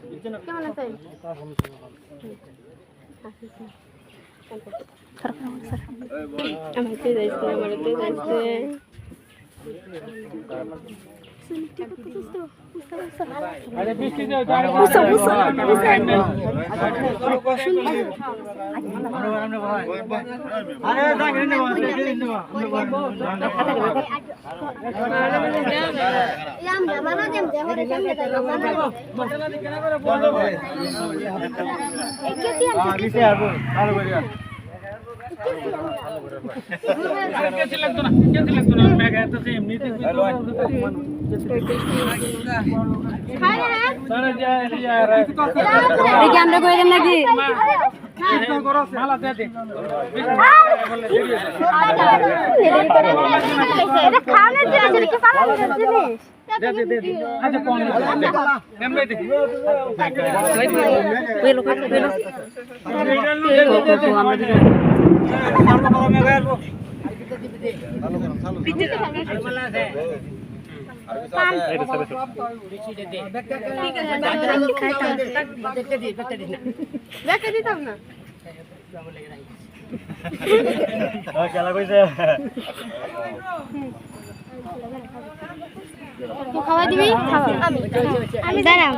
কেমন আছেন? আমার তো যাইছে, আমার তো যাইছে। আরে বৃষ্টি দাও আরে বুঝছো আরে জাগরে নেব ইয়াম বাবা দেম দেহরে সামনে তাই বাবা এই কেসি আনছে কেসি আরবো ভালো করিয়া কেসি লাগতো না মেগা তো এমনিতে খায় না সারা যায় রে এই আমরা কই দেন নাকি মালা দে দে এটা খাওয়ানোর জন্য কি পালানোর জিনিস দে দে দে আচ্ছা কোন এমনি দে পেলো পেলো পেলো খাওয়া দিবি আমি দাঁড়াও